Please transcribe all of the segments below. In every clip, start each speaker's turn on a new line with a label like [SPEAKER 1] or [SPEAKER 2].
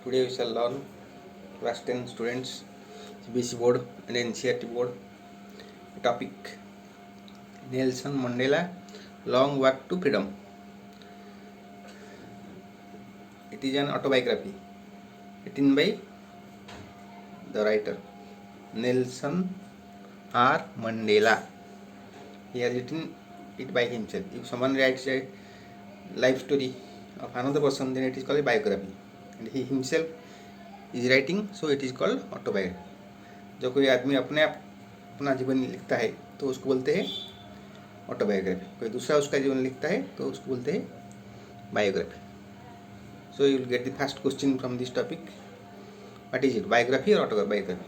[SPEAKER 1] Today we shall learn class 10 students, CBSE board and NCERT board. Topic: Nelson Mandela Long Walk to Freedom. It is an autobiography written by the writer Nelson R. Mandela. He has written it by himself. If someone writes a life story of another person, then it is called a biography, and he himself is writing, so it is called autobiography. जो कोई आदमी अपना जीवन लिखता है तो उसको बोलते हैं ऑटोबायोग्राफी. कोई दूसरा उसका जीवन लिखता है तो उसको बोलते हैं biography. So you will get the first question from this topic. What is it, biography और autobiography?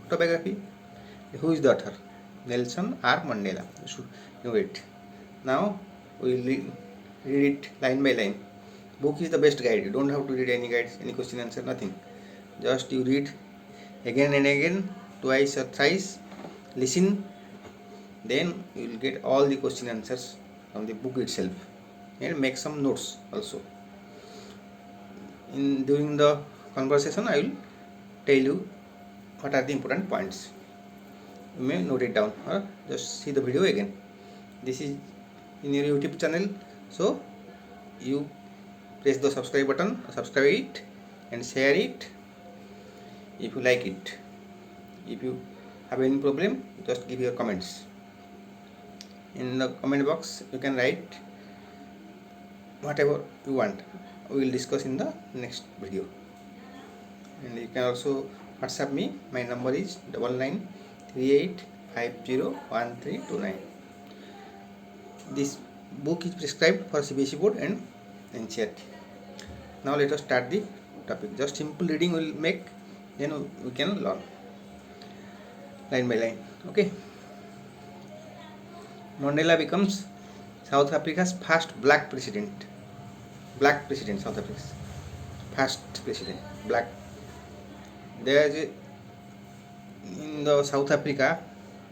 [SPEAKER 1] Autobiography, who is the author? Nelson R Mandela. You should know it. Now we will read it line by line. Book is the best guide. You don't have to read any guides, any question answer, nothing. Just you read again and again, twice or thrice, listen, then you will get all the question answers from the book itself, and make some notes also. During the conversation I will tell you what are the important points. You may note it down or just see the video again. This is in your YouTube channel, so you press the subscribe button, subscribe it and share it if you like it. If you have any problem, just give your comments. In the comment box you can write whatever you want. We will discuss in the next video. And you can also WhatsApp me. My number is 9938501329. This book is prescribed for CBSE board and NCERT. Now let us start the topic. Just simple reading will make, then we can learn line by line. Okay. Mandela becomes South Africa's first black president. South Africa's first president, black. There is in the South Africa,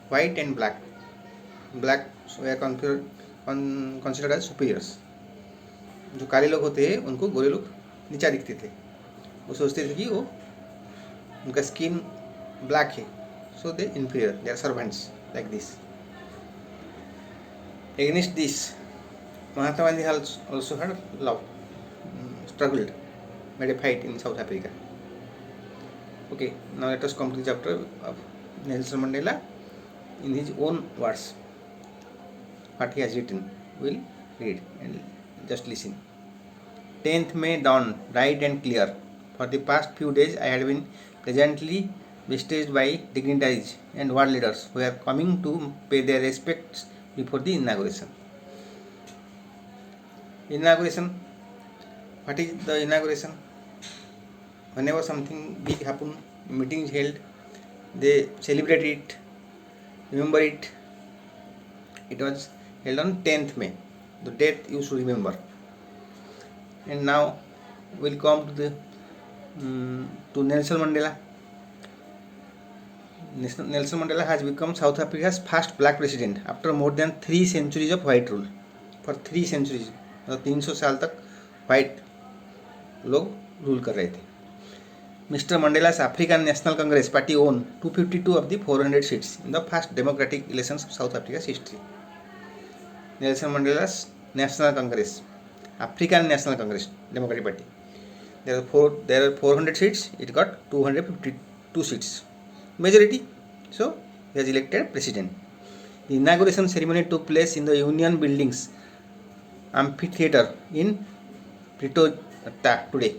[SPEAKER 1] white and black were considered as superiors. जो काले लोग होते हैं उनको गोरे लोग नीचा दिखते थे. वो सोचते थे कि वो उनका स्किन ब्लैक है, so they inferior, they are servants like this. Against this, Mahatma Gandhi also had struggled, made a fight in South Africa. Okay, now let us come to the chapter of Nelson Mandela in his own words. What he has written, we'll read and just listen. 10th May dawned bright and clear. For the past few days I had been pleasantly besieged by dignitaries and world leaders who are coming to pay their respects before the inauguration. What is the inauguration? Whenever something big happens, meeting is held, they celebrate it, remember it. It was held on 10th May. The date you should remember. And now we'll come to Nelson Mandela. Nelson Mandela has become South Africa's first black president after more than 3 centuries of white rule. For 3 centuries, 300 साल तक white लोग rule कर रहे थे. Mr. Mandela's African National Congress party won 252 of the 400 seats in the first democratic elections of South Africa's history. Nelson Mandela's National Congress, African National Congress, Democratic Party. There are 400 seats. It got 252 seats, majority. So he was elected president. The inauguration ceremony took place in the Union Buildings Amphitheater in Pretoria today.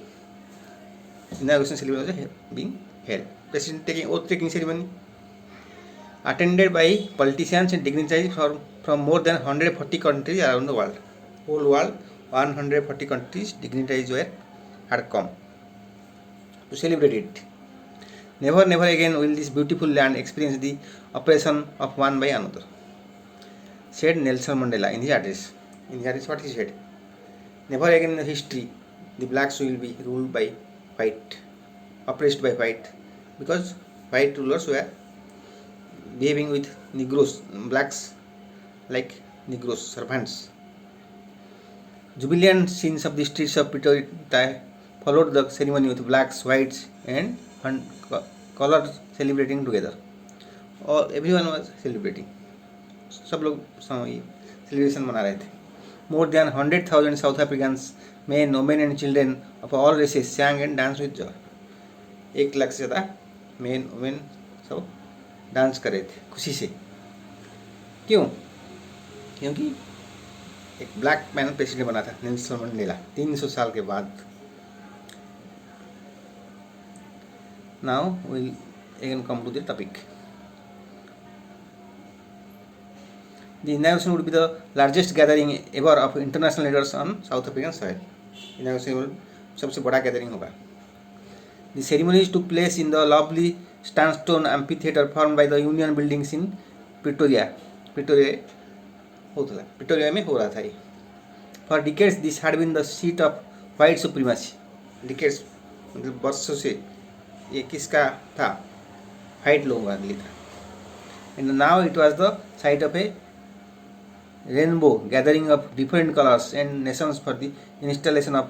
[SPEAKER 1] Inauguration ceremony was being held. President taking ceremony, attended by politicians and dignitaries from more than 140 countries around the world. Whole world, 140 countries dignitaries had come to celebrate it. Never again will this beautiful land experience the oppression of one by another, said Nelson Mandela in his address. In his address, what he said? Never again in history the blacks will be ruled by white, oppressed by white, because white rulers were behaving with Negroes, blacks like Negroes, servants. Jubilant scenes of the streets of Pretoria followed the ceremony with blacks, whites and colors celebrating together. All everyone was celebrating. सब लोग celebration मना रहे थे. More than 100,000 South Africans, men, women and children of all races sang and danced with joy. 1 lakh से ज़्यादा main women सब dance कर रहे थे खुशी से. क्यों? क्योंकि एक ब्लैक मैन प्रेसिडेंट बना था, नेल्सन मंडेला, 300 साल के बाद. Now will again come to the topic. The inauguration would be the largest gathering ever of international leaders on South African soil. Inauguration सबसे बड़ा गैदरिंग होगा. The ceremonies took place in the lovely sandstone amphitheater formed by the Union Buildings in Pretoria. Pretoria में हो रहा था ये. For decades this had been the seat of white supremacy. Decades मतलब वर्षों से ये किसका था? वाइट लोगों का लिए था. And now it was the site of a rainbow gathering of different colors and nations for the installation of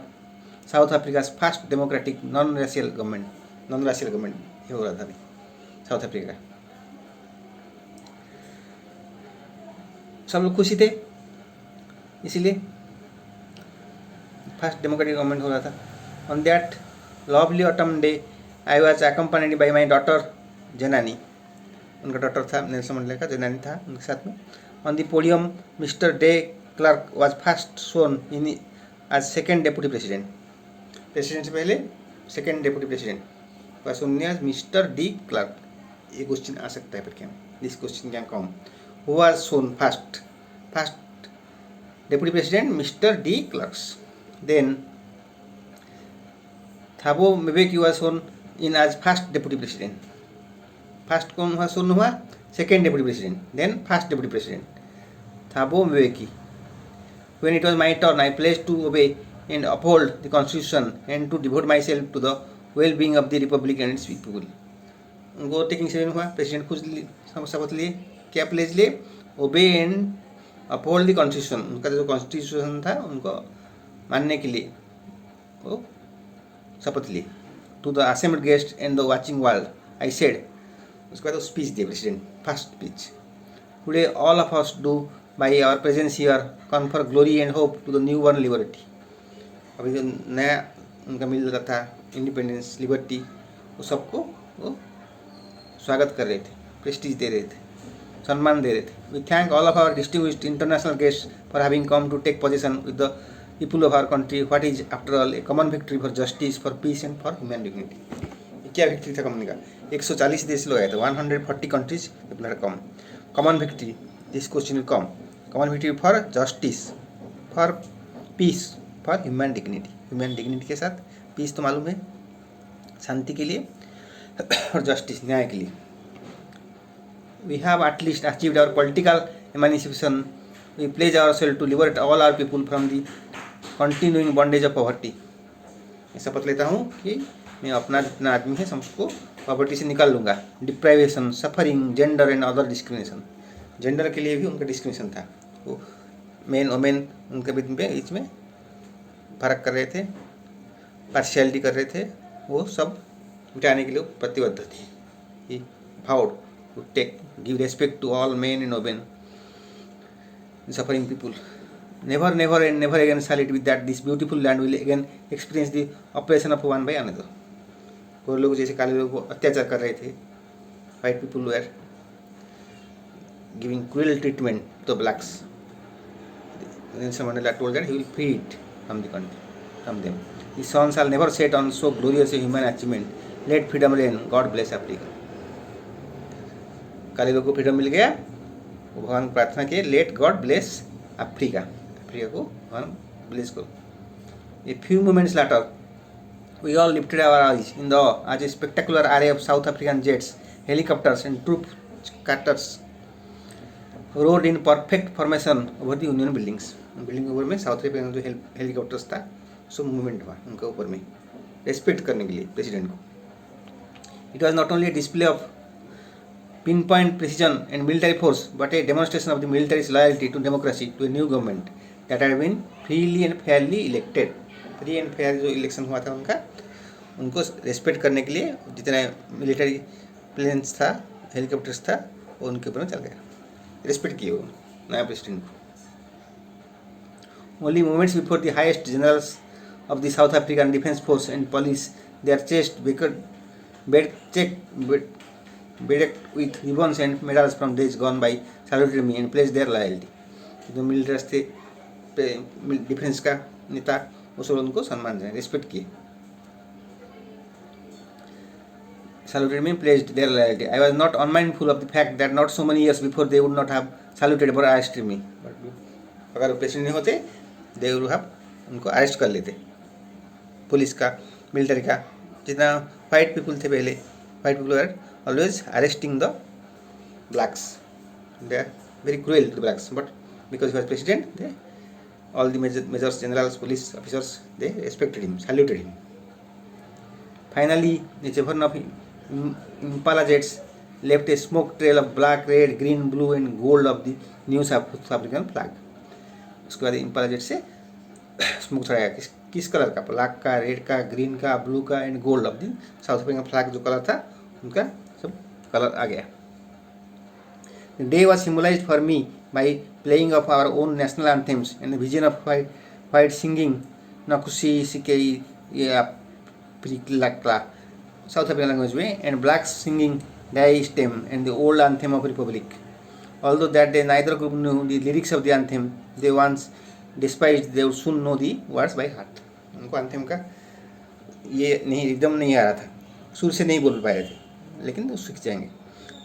[SPEAKER 1] South Africa's first democratic non-racial government ये हो रहा था साउथ अफ्रीका का. सब लोग खुशी थे इसीलिए फर्स्ट डेमोक्रेटिक गवर्नमेंट हो रहा था. On that lovely autumn day I was accompanied by my daughter Zenani. उनका डॉटर था नेल्सन मंडेला का, जेनानी था उनके साथ में. On the podium, Mr. De Klerk was first sworn in as second deputy president. President से पहले second deputy president was sworn as Mr. D. Klerk. ये क्वेश्चन आ सकता है परीक्षा में. This question can come. Who was sworn first? First deputy president Mr. D. Klerk. Then Thabo Mbeki was sworn in as first deputy president. First कौन हुआ sworn हुआ? Second deputy president, then first deputy president, Thabo Mbeki. When it was my turn, I pledged to obey and uphold the constitution and to devote myself to the well-being of the republic and its people. उनको taking ceremony हुआ, president खुद शपथ लिए, क्या pledge लिए? ओबे and uphold the constitution. उनका जो कॉन्स्टिट्यूशन था उनको मानने के लिए वो शपथ लिए. To the assembled guest and the watching world I said. उसके बाद स्पीच दिए president, first speech. Today all of us do by our presence here confer glory and hope to the new born liberty. अभी जो नया उनका मिल रहा था independence, liberty, वो सबको वो स्वागत कर रहे थे, प्रेस्टीज दे रहे थे, सम्मान दे रहे थे. We thank all of our distinguished international guest for having come to take position with the people of our country. What is after all a common victory for justice, for peace and for human dignity. क्या victory था community का? 140 देश लोग आए थे, 140 countries people had come. Common victory, this question will come. Common victory for justice, for peace, for human dignity. Human dignity के साथ piece तो मालूम है, शांति के लिए, और जस्टिस, न्याय के लिए. We have at least achieved our political emancipation. We pledge ourselves to liberate all our people from the continuing bondage of poverty. मैं शपथ लेता हूँ कि मैं अपना जितना आदमी है सबको पॉवर्टी से निकाल लूँगा. Deprivation, suffering, gender and other discrimination. Gender के लिए भी उनका डिस्क्रिमिनेशन था. वो मेन वोमेन उनके बीच में फर्क कर रहे थे, पार्शियलिटी कर रहे थे, वो सब मिटाने के लिए प्रतिबद्ध थे. ही vowed to give respect to all men and women, suffering people. Never, never and never again shall it be that this beautiful land will again experience the oppression of one by another. कोई लोग जैसे काले लोगों को अत्याचार कर रहे थे, white people were giving cruel treatment to blacks. Nelson Mandela told that he will free it from the country, from them. The sun shall never set on so glorious a human achievement. Let freedom reign. God bless Africa. काले लोगों को freedom मिल गया, वो भगवान को प्रार्थना किए, let God bless Africa. Africa को भगवान ब्लेस करो. A few moments later, we all lifted our eyes in the awe as a spectacular array of South African jets, helicopters and troop cutters roared in perfect formation over the Union buildings. Building के ऊपर में south Africa जो helicopters था, सब movement हुआ उनके ऊपर में, रेस्पेक्ट करने के लिए प्रेसिडेंट को. It was not only a display of pinpoint precision and military force, but a demonstration of the military's loyalty to democracy, to a new government that had been freely and fairly elected. Free and fair जो election हुआ था उनका, उनको respect करने के लिए जितने military planes था, हेलीकॉप्टर्स था, वो उनके ऊपर में चल गया, रेस्पेक्ट किए वो नया प्रेसिडेंट को। Only moments before the highest generals of the South African Defence Force and police, their chest bedecked with ribbons and medals from days gone by, saluted me and pledged their loyalty. जो military थे, defence का नेता, वो सब उनको सम्मान दें, respect किए. Saluted me, pledged their loyalty. I was not unmindful of the fact that not so many years before they would not have saluted or arrested me. अगर प्रेसिडेंट नहीं होते, they would have उनको arrest कर लेते, police का, military का. जितना white people थे पहले, white people are always arresting the blacks. They are very cruel to the blacks, but because he was president, they, all the majors, generals, police officers, they respected him, saluted him. Finally, the chevron of Impala jets left a smoke trail of black, red, green, blue and gold of the new South African flag. उसके बाद Impala jet से smoke छड़ाया, किस colour का? Black का, red का, green का, blue का and gold of the south African flag जो कलर था उनका सब कलर आ गया. The day was symbolized for me by playing of our own national anthems and the vision of white singing Nakusi Sikei Priklakla, South African language way, and blacks singing Dai Stem and the old anthem of Republic. Although that day neither group knew the lyrics of the anthem they once despised, they would soon know the words by heart. उनको anthem का ये नहीं, एकदम नहीं आ रहा था, सुर से नहीं बोल पा रहे थे, लेकिन सीख जाएंगे.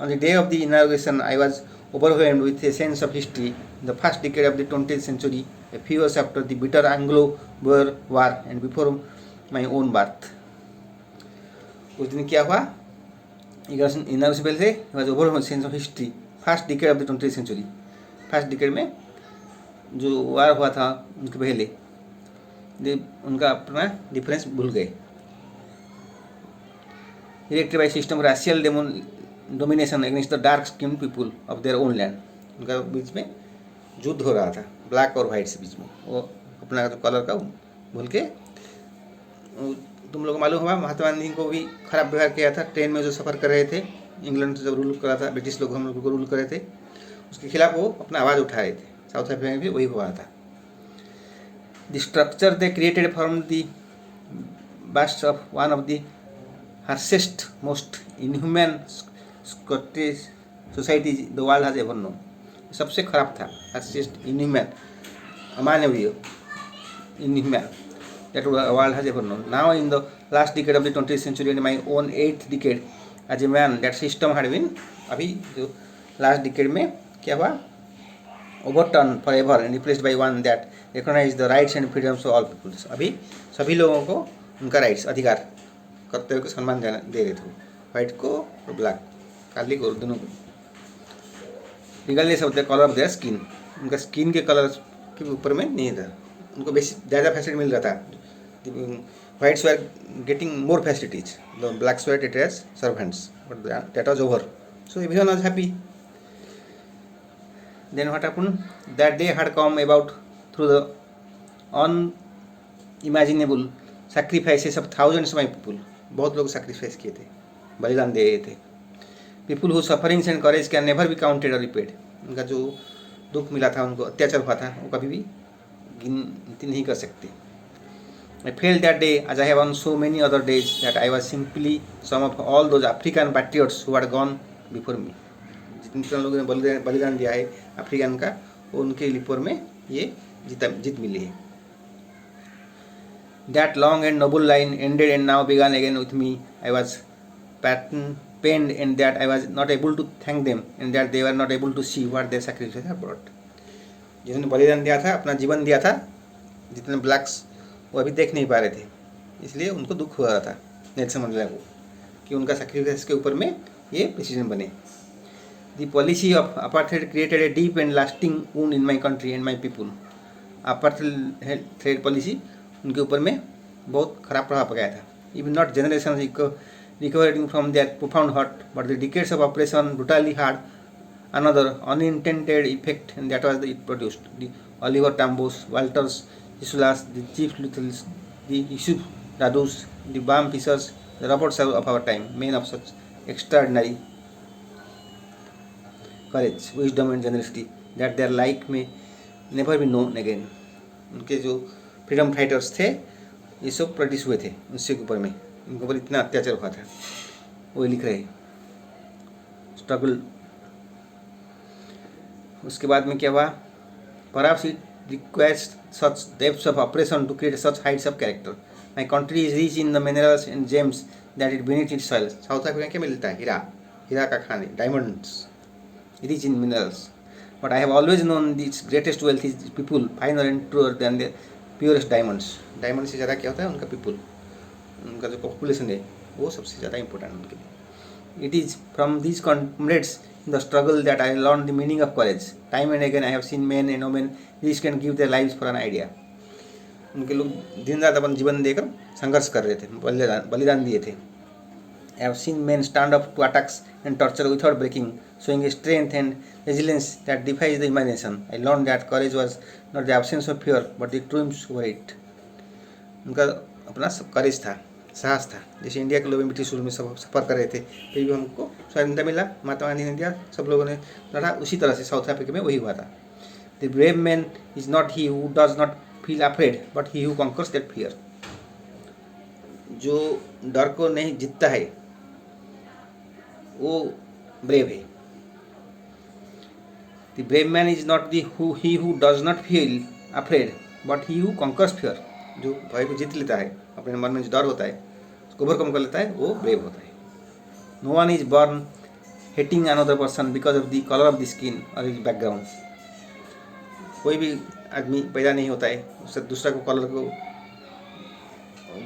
[SPEAKER 1] On the day of the inauguration, I was overwhelmed with a sense of history. The first decade of the 20th century, a few years after the bitter Anglo-Boer War and before my own birth. उस दिन क्या हुआ? Inauguration पहले से I was overwhelmed with a sense of history. First decade of the 20th century. First decade में जो वार हुआ था उनके पहले, उनका अपना डिफरेंस भूल गए. Elected by system of racial domination against the dark skinned people of their own land. उनका बीच में युद्ध हो रहा था ब्लैक और वाइट से बीच में, वो अपना कलर का भूल के. तुम लोग मालूम हुआ महात्मा गांधी को भी खराब व्यवहार किया था ट्रेन में जो सफ़र कर रहे थे, इंग्लैंड से जब रूल कर रहा था, ब्रिटिश लोग हम लोग को रूल कर रहे थे, उसके खिलाफ वो अपना आवाज़ उठा रहे थे. साउथ अफ्रीका में भी वही हुआ था. The structure they created from the bast of one of the harshest most inhuman Scottish society the world has ever known. सबसे खराब था, हार्शेस्ट, इनह्यूमन, अमानवीय, inhuman that world has ever known. Now in the last decade of the 20th century and my own 8th decade as a man, that system had been, अभी जो last decade में क्या हुआ? Overturned forever and replaced by one that recognized the rights and freedoms of all people. अभी सभी लोगों को उनका राइट्स, अधिकार करते हुए सम्मान दे रहे थे, वाइट को और ब्लैक, काली को, दोनों को, regardless of the colour of their skin. उनका स्किन के कलर के ऊपर में नहीं था, उनको बेसी ज़्यादा फैसिलिटी मिल रहा था. Whites were getting more facilities. The blacks were treated as servants, but that was over. So everyone was happy. Then what happened? That day had come about through the unimaginable sacrifices of thousands of my people. बहुत लोग sacrifice किए थे, बलिदान दे रहे थे. People whose sufferings and courage can never be counted or repaid. उनका जो दुख मिला था, उनको अत्याचार हुआ था, वो कभी भी गिनती नहीं कर सकते. I felt that day, as I have on so many other days, that I was simply some of all those African patriots who had gone before me. जितने लोगों ने बलिदान दिया है अफ्रीकन का, उनके ऊपर में ये जीत मिली है. That long and noble line ended and now began again with me. I was pained in that I was not able to thank them and that they were not able to see what their sacrifice had brought. जिन्होंने बलिदान दिया था, अपना जीवन दिया था, जितने blacks वो अभी देख नहीं पा रहे थे, इसलिए उनको दुख हो रहा था नेल्सन मंडेला को कि उनका सेक्रीफाइस के ऊपर में ये प्रेसिडेंट बने. The policy of apartheid created a deep and lasting wound in my country and my people. Apartheid policy उनके ऊपर में बहुत खराब प्रभाव गया था. Even not generation recovering from that profound hurt, but the decades of operation brutally hard another unintended effect, and that was it produced. The Oliver Tambo's, Walter's, Isulas, the Chief Littles, the Yusuf Dadus, the Bam Fishers, the Roberts of our time, men of such extraordinary courage, wisdom and generosity that their like may never be known again. उनके जो freedom fighters थे ये सब produce हुए थे उनसे के ऊपर में, उनके ऊपर इतना अत्याचार हुआ था, वो लिख रहे स्ट्रगल। उसके बाद में क्या हुआ, perhaps it requires such depths of operation to create such heights of character. My country is rich in the minerals and gems that it beneath its soil. South Africa क्या मिलता है, हीरा, हीरा का खाने, diamonds, rich in minerals, but I have always known its greatest wealth is people, finer and truer than the purest diamonds. Diamond से ज़्यादा क्या होता है उनका पीपल, उनका जो पॉपुलेशन है वो सबसे ज़्यादा इंपॉर्टेंट उनके लिए। It is from these Comrades in the struggle that I learn the meaning of courage. Time and again I have seen man and women risk and give their lives for an idea. उनके लोग दिन रात अपन जीवन देकर संघर्ष कर रहे थे, बलिदान दिए थे। I have seen men stand up to attacks and torture without breaking, showing a strength and resilience that defies the imagination. I learned that courage was not the absence of fear, but the triumph over it. उनका अपना करेज था, साहस था। जैसे India के लोग British rule में सब सफ़र कर रहे थे, फिर भी हमको स्वाधीनता मिला, महात्मा गांधी ने दिया, सब लोगों ने लड़ा, उसी तरह से साउथ अफ्रीका में वही हुआ था। The brave man is not he who does not feel afraid, but he who conquers that fear. जो डर को नहीं जीतता है वो ब्रेव है। The brave man is not the he who does not feel afraid but he who conquers fear. जो भय को जीत लेता है, अपने मन में जो डर होता है उसको ओवरकम कर लेता है, वो ब्रेव होता है। No one is born hating another person because of the colour of the skin और हिज बैकग्राउंड। कोई भी आदमी पैदा नहीं होता है उससे दूसरा को कलर को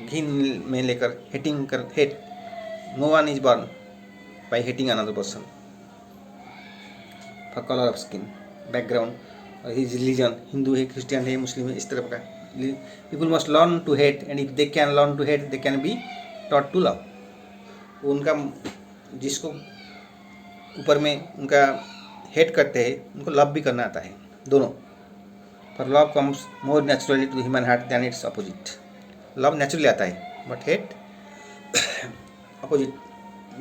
[SPEAKER 1] घिन में लेकर hate. No one is born by hating another person for color of skin, background, or his religion, Hindu है, Christian है, Muslim है, इस तरह का। People must learn to hate, and if they can learn to hate, they can be taught to love. उनका जिसको ऊपर में उनका हेट करते हैं उनको लव भी करना आता है, दोनों। For love comes more naturally to the human heart than its opposite. Love naturally आता है, बट हेट अपोजिट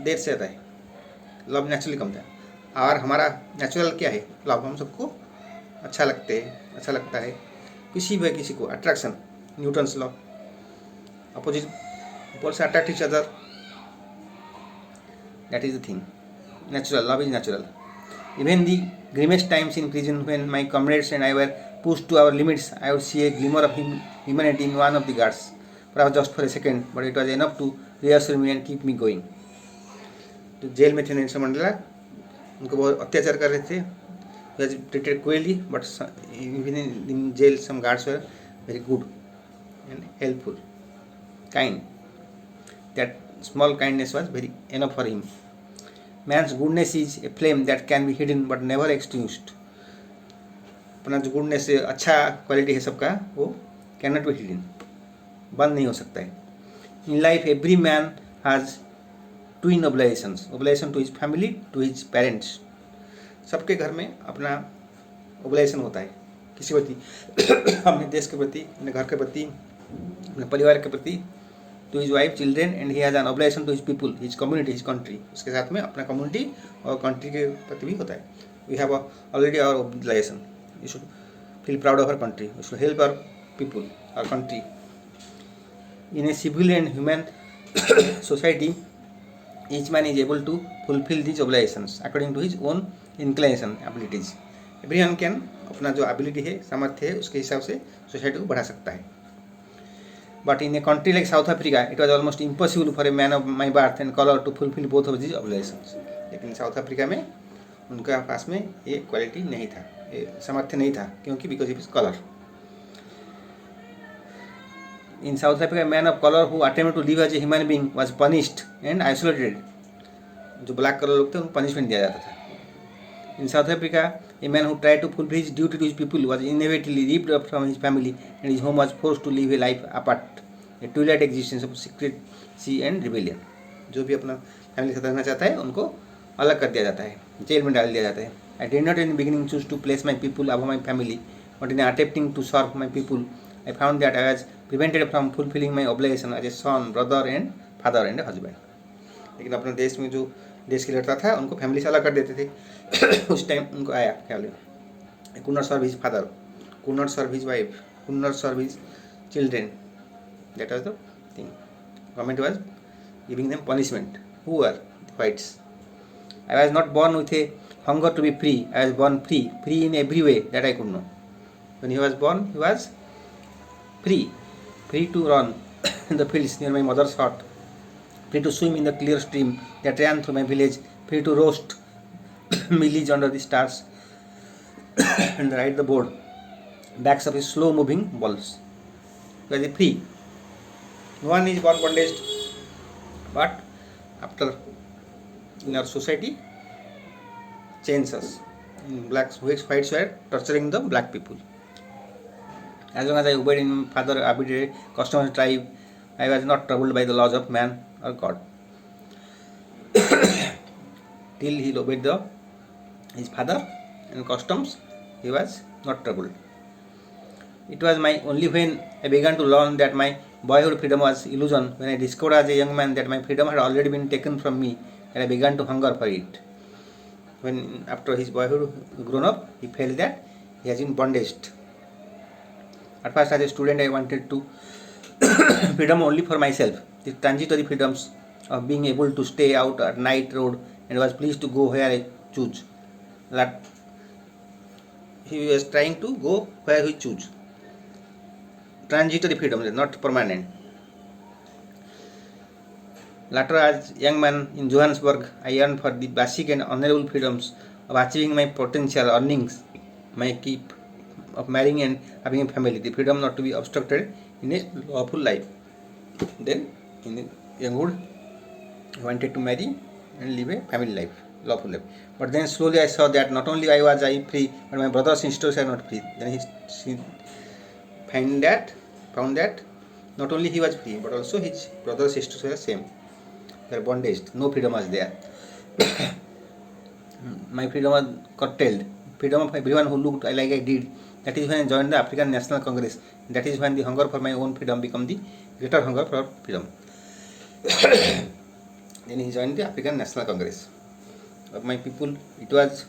[SPEAKER 1] देर से आता है। लव नेचुरली कम था, और हमारा नेचुरल क्या है, लव। हम सबको अच्छा लगता है किसी भी किसी को, अट्रैक्शन, न्यूटन्स लॉ, अपोजिट ऊपर से attract each other, that is the thing. Natural love is natural. Even the grimmest times in prison when my comrades and I were pushed to our limits, I would see a glimmer of humanity in one of the guards, perhaps just for a second, but it was enough to reassure me and keep me going. तो जेल में थे Nelson Mandela, उनको बहुत अत्याचार कर रहे थे, treated cruelly, but even in jail some guards were very good and helpful, kind. That small kindness was very enough for him. Man's goodness is a flame that can be hidden but never extinguished. अपना जो goodness है, अच्छा quality है सबका, वो can not be hidden, बंद नहीं हो सकता है। In life every man has twin obligations, obligation to his family, to his parents. सबके घर में अपना obligation होता है किसी प्रति, अपने देश के प्रति, अपने घर के प्रति, अपने परिवार के प्रति, to his wife, children, and he has an obligation to his people, his community, his country. उसके साथ में अपना community और country के प्रति भी होता है। We have already our obligation. We should feel proud of our country. We should help our people, our country. In a civil and human society, each man is able to fulfill these obligations according to his own inclination, abilities. Everyone can अपना जो ability है, सामर्थ्य है, उसके हिसाब से society को बढ़ा सकता है। But in a country like South Africa, it was almost impossible for a man of my birth and color to fulfill both of these obligations. लेकिन साउथ अफ्रीका में उनका पास में ये क्वालिटी नहीं था, ये सामर्थ्य नहीं था, क्योंकि because of his colour. In South Africa, a man of color who attempted to live as a human being was punished and isolated. जो ब्लैक कलर लोग थे उनको पनिशमेंट दिया जाता था। In South Africa, a man who tried to fulfill his duty to his people was inevitably ripped up from his family and his home was forced to live a life apart, a twilight existence of secrecy and rebellion. जो भी अपना family के साथ रहना चाहता है उनको अलग कर दिया जाता है, जेल में डाल दिया जाता है। I did not in the beginning choose to place my people above my family, but in attempting to serve my people, I found that I was prevented from fulfilling my obligation as a son, brother and father and husband. लेकिन अपने देश में जो देश की लड़ता था उनको फैमिली से अलग कर देते थे। उस टाइम उनको आया ख्याल, could not serve his father, could not serve his wife, could not serve his children. That was the thing. Government was giving them punishment. Who were the whites? I was not born with a hunger to be free. I was born free, free in every way that I could know. When he was born, he was free, free to run in the fields near my mother's hut, free to swim in the clear stream that ran through my village, free to roast mealies under the stars and ride the board backs of a slow-moving balls. He was free. No one is born bondaged, but after in our society changes us. Blacks, whites were torturing the black people. As long as I obeyed in father arbitrary customs tribe, I was not troubled by the laws of man or God. Till he obeyed his father and customs, he was not troubled. It was only when I began to learn that my boyhood freedom was illusion, when I discovered as a young man that my freedom had already been taken from me, that I began to hunger for it. When after his boyhood grown up, he felt that he has been bondaged. At first, as a student, I wanted to freedom only for myself, the transitory freedoms of being able to stay out at night road and was pleased to go where I choose. That he was trying to go where he choose. Transitory freedom, not permanent. Later, as young man in Johannesburg, I yearned for the basic and honorable freedoms of achieving my potential earnings, my keep of marrying and having a family, the freedom not to be obstructed in a lawful life. Then, in younghood, I wanted to marry and live a family life, lawful life. But then slowly I saw that not only was I free, but my brothers and sisters are not free. Then he found that not only he was free, but also his brothers and sisters were the same. They were bondaged. No freedom was there. My freedom was curtailed. Freedom of everyone who looked like I did. That is when I joined the African National Congress. That is when the hunger for my own freedom became the greater hunger for freedom. Then he joined the African National Congress. Of my people, it was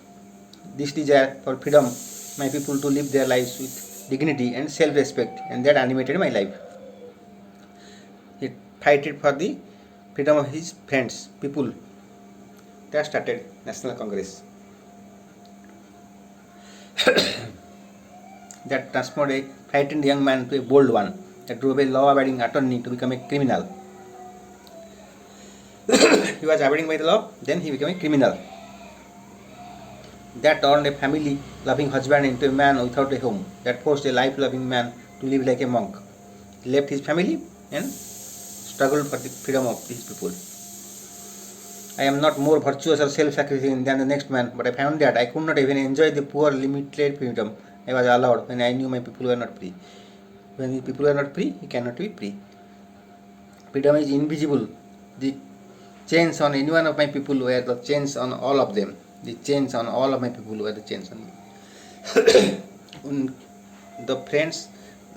[SPEAKER 1] this desire for freedom, my people to live their lives with dignity and self-respect, and that animated my life. He fighted for the freedom of his friends, people. That started National Congress. That transformed a frightened young man to a bold one. That drove a law-abiding attorney to become a criminal. He was abiding by the law, then he became a criminal. That turned a family-loving husband into a man without a home. That forced a life-loving man to live like a monk. He left his family and struggled for the freedom of his people. I am not more virtuous or self-sacrificing than the next man, but I found that I could not even enjoy the poor limited freedom I was allowed when I knew my people were not free. When the people are not free, he cannot be free. Freedom is invisible. The chains on any one of my people were the chains on all of them. The chains on all of my people were the chains on me. The friends,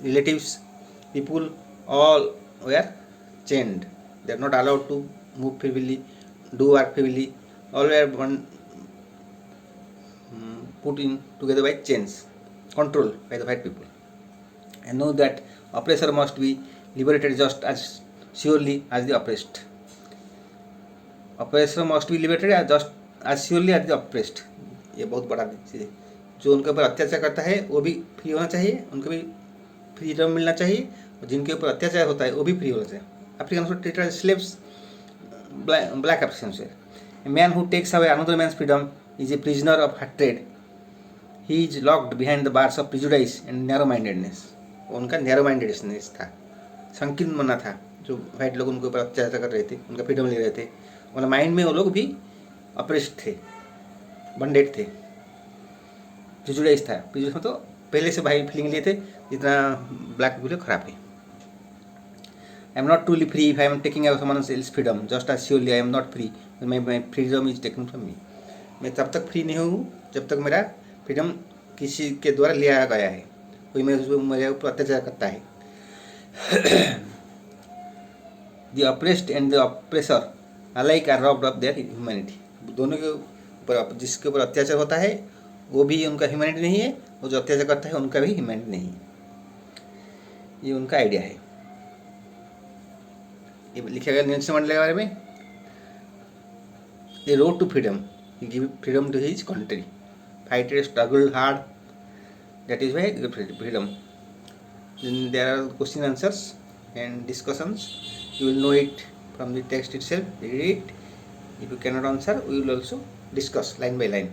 [SPEAKER 1] relatives, people, all were chained. They are not allowed to move freely, do work freely. All were put in together by chains, controlled by the white people. I know that oppressor must be liberated just as surely as the oppressed. Oppressor must be liberated just as surely as the oppressed. ये बहुत बड़ा चीज़ है. जो उनके ऊपर अत्याचार करता है वो भी फ्री होना चाहिए, उनको भी फ्रीडम मिलना चाहिए, और जिनके ऊपर अत्याचार होता है वो भी फ्री होना चाहिए. Africans were treated as slaves. Black Africans were. A man who takes away another man's freedom is a prisoner of hatred. He is locked behind the bars of prejudice and narrow-mindedness. उनका narrow-mindedness था, संकीर्ण मना था. जो white लोग उनके ऊपर अत्याचार कर रहे थे, उनका फ्रीडम ले रहे थे, उनके माइंड में वो लोग भी अप्रेस्ड थे, बंडेड थे. प्रिजुडाइज था. प्रिजुडाइज में तो पहले से भाई फीलिंग लिए थे जितना ब्लैक पीपल खराब है. I am not truly free if I am taking away someone else's freedom. Just as surely I am not free when my freedom is taken from me. मैं तब तक फ्री नहीं हूँ जब तक मेरा फ्रीडम किसी के द्वारा लिया गया है, कोई मेरे ऊपर अत्याचार करता है. The oppressed and the oppressor alike are robbed of their humanity. दोनों के ऊपर, जिसके ऊपर अत्याचार होता है वो भी उनका ह्यूमैनिटी नहीं है, और जो अत्याचार करता है उनका भी ह्यूमैनिटी नहीं है। ये उनका आइडिया है। ये लिखा गया नेल्सन मंडेला के बारे में, a road to freedom, he give freedom to his country, fighted, struggled hard, that is why freedom. Then there are question answers and discussions, you will know it from the text itself, read it. If you cannot answer, we will also discuss line by line,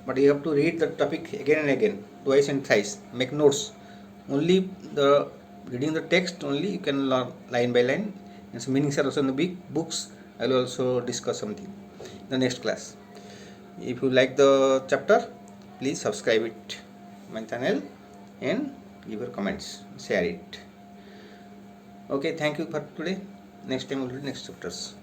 [SPEAKER 1] but you have to read the topic again and again, twice and thrice, make notes. Only the reading the text only you can learn line by line, and some meanings are also in the big books. I will also discuss something in the next class. If you like the chapter, please subscribe it my channel and give your comments, share it. Okay, thank you for today. Next time we'll read next chapters.